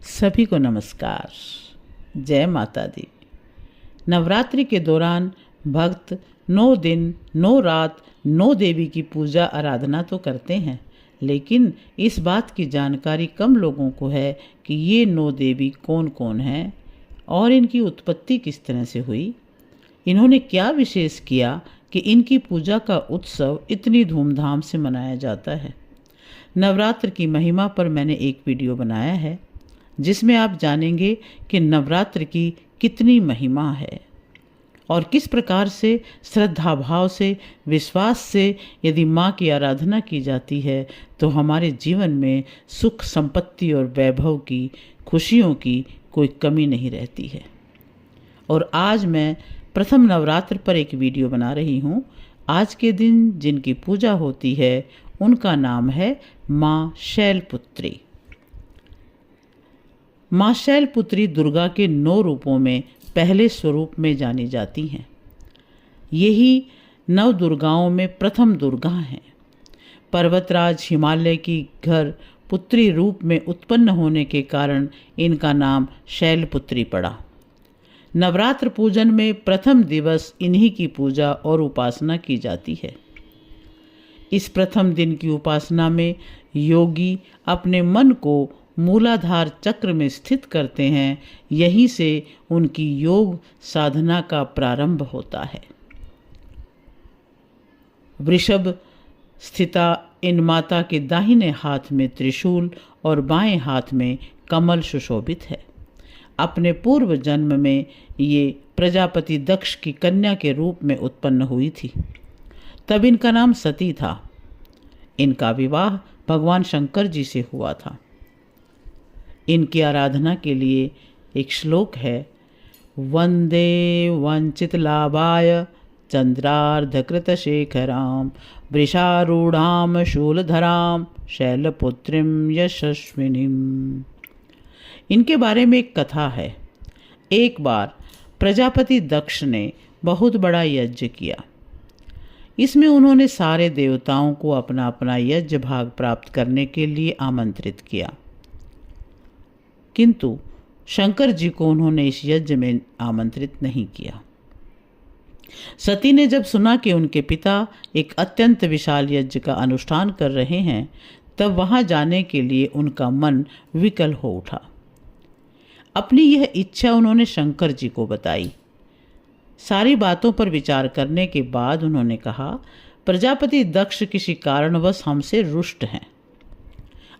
सभी को नमस्कार। जय माता दी। नवरात्रि के दौरान भक्त 9 दिन 9 रात 9 देवी की पूजा आराधना तो करते हैं, लेकिन इस बात की जानकारी कम लोगों को है कि ये 9 देवी कौन कौन हैं और इनकी उत्पत्ति किस तरह से हुई। इन्होंने क्या विशेष किया कि इनकी पूजा का उत्सव इतनी धूमधाम से मनाया जाता है। नवरात्र की महिमा पर मैंने एक वीडियो बनाया है, जिसमें आप जानेंगे कि नवरात्र की कितनी महिमा है और किस प्रकार से श्रद्धा भाव से, विश्वास से यदि माँ की आराधना की जाती है तो हमारे जीवन में सुख, संपत्ति और वैभव की, खुशियों की कोई कमी नहीं रहती है। और आज मैं प्रथम नवरात्र पर एक वीडियो बना रही हूँ। आज के दिन जिनकी पूजा होती है उनका नाम है माँ शैलपुत्री। माँ शैलपुत्री दुर्गा के 9 रूपों में पहले स्वरूप में जानी जाती हैं। यही 9 दुर्गाओं में प्रथम दुर्गा हैं। पर्वतराज हिमालय की घर पुत्री रूप में उत्पन्न होने के कारण इनका नाम शैलपुत्री पड़ा। नवरात्र पूजन में प्रथम दिवस इन्हीं की पूजा और उपासना की जाती है। इस प्रथम दिन की उपासना में योगी अपने मन को मूलाधार चक्र में स्थित करते हैं। यहीं से उनकी योग साधना का प्रारंभ होता है। वृषभ स्थिता इन माता के दाहिने हाथ में त्रिशूल और बाएं हाथ में कमल सुशोभित है। अपने पूर्व जन्म में ये प्रजापति दक्ष की कन्या के रूप में उत्पन्न हुई थी। तब इनका नाम सती था। इनका विवाह भगवान शंकर जी से हुआ था। इनकी आराधना के लिए एक श्लोक है, वंदे वंचित लाभाय चंद्रार्धकृत शेखराम वृषारूढ़ाम शूलधराम शैलपुत्रीम यशस्विनीम। इनके बारे में एक कथा है। एक बार प्रजापति दक्ष ने बहुत बड़ा यज्ञ किया। इसमें उन्होंने सारे देवताओं को अपना अपना यज्ञ भाग प्राप्त करने के लिए आमंत्रित किया, किंतु शंकर जी को उन्होंने इस यज्ञ में आमंत्रित नहीं किया। सती ने जब सुना कि उनके पिता एक अत्यंत विशाल यज्ञ का अनुष्ठान कर रहे हैं, तब वहां जाने के लिए उनका मन विकल हो उठा। अपनी यह इच्छा उन्होंने शंकर जी को बताई। सारी बातों पर विचार करने के बाद उन्होंने कहा, प्रजापति दक्ष किसी कारणवश हमसे रुष्ट हैं।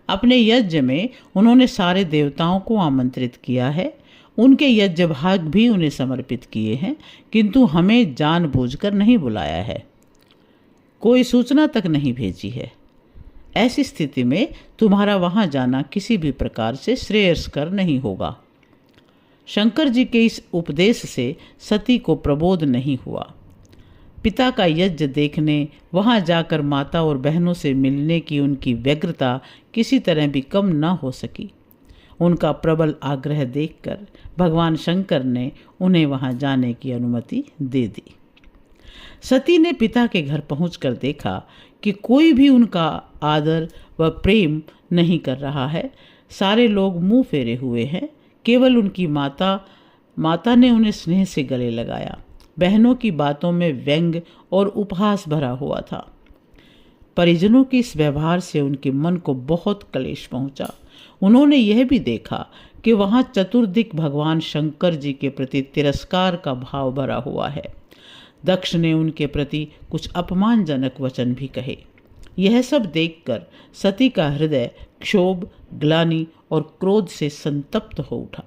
अपने यज्ञ में उन्होंने सारे देवताओं को आमंत्रित किया है, उनके यज्ञ भाग भी उन्हें समर्पित किए हैं, किंतु हमें जानबूझकर नहीं बुलाया है, कोई सूचना तक नहीं भेजी है। ऐसी स्थिति में तुम्हारा वहां जाना किसी भी प्रकार से श्रेयस्कर नहीं होगा। शंकर जी के इस उपदेश से सती को प्रबोध नहीं हुआ। पिता का यज्ञ देखने, वहां जाकर माता और बहनों से मिलने की उनकी व्यग्रता किसी तरह भी कम न हो सकी। उनका प्रबल आग्रह देखकर भगवान शंकर ने उन्हें वहां जाने की अनुमति दे दी। सती ने पिता के घर पहुंचकर देखा कि कोई भी उनका आदर व प्रेम नहीं कर रहा है। सारे लोग मुंह फेरे हुए हैं। केवल उनकी माता ने उन्हें स्नेह से गले लगाया। बहनों की बातों में व्यंग और उपहास भरा हुआ था। परिजनों के इस व्यवहार से उनके मन को बहुत क्लेश पहुंचा। उन्होंने यह भी देखा कि वहां चतुर्दिक भगवान शंकर जी के प्रति तिरस्कार का भाव भरा हुआ है। दक्ष ने उनके प्रति कुछ अपमानजनक वचन भी कहे। यह सब देखकर सती का हृदय क्षोभ, ग्लानि और क्रोध से संतप्त हो उठा।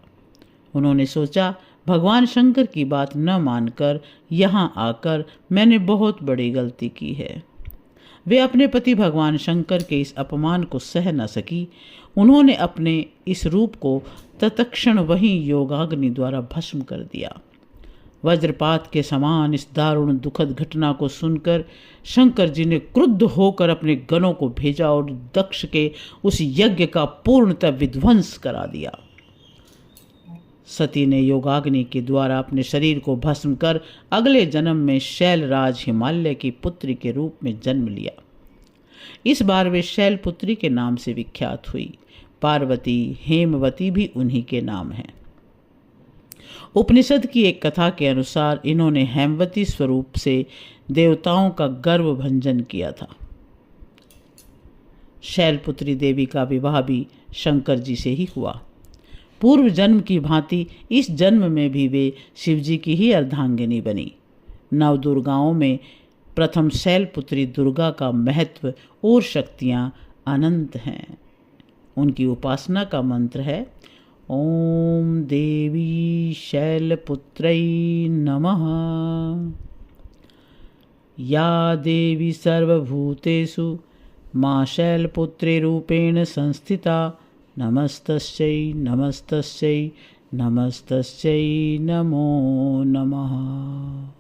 उन्होंने सोचा, भगवान शंकर की बात न मानकर यहाँ आकर मैंने बहुत बड़ी गलती की है। वे अपने पति भगवान शंकर के इस अपमान को सह न सकी। उन्होंने अपने इस रूप को तत्क्षण वहीं योगाग्नि द्वारा भस्म कर दिया। वज्रपात के समान इस दारुण दुखद घटना को सुनकर शंकर जी ने क्रुद्ध होकर अपने गणों को भेजा और दक्ष के उस यज्ञ का पूर्णतः विध्वंस करा दिया। सती ने योगाग्नि के द्वारा अपने शरीर को भस्म कर अगले जन्म में शैलराज हिमालय की पुत्री के रूप में जन्म लिया। इस बार वे शैलपुत्री के नाम से विख्यात हुई। पार्वती, हेमवती भी उन्हीं के नाम हैं। उपनिषद की एक कथा के अनुसार इन्होंने हेमवती स्वरूप से देवताओं का गर्व भंजन किया था। शैलपुत्री देवी का विवाह भी शंकर जी से ही हुआ। पूर्व जन्म की भांति इस जन्म में भी वे शिवजी की ही अर्धांगिनी बनी। नव दुर्गाओं में प्रथम शैलपुत्री दुर्गा का महत्व और शक्तियाँ अनंत हैं। उनकी उपासना का मंत्र है ओम देवी शैलपुत्रै नमः। या देवी सर्वभूतेषु मां शैलपुत्री रूपेण संस्थिता नमस्तस्यै नमस्तस्यै नमस्तस्यै नमो नमः।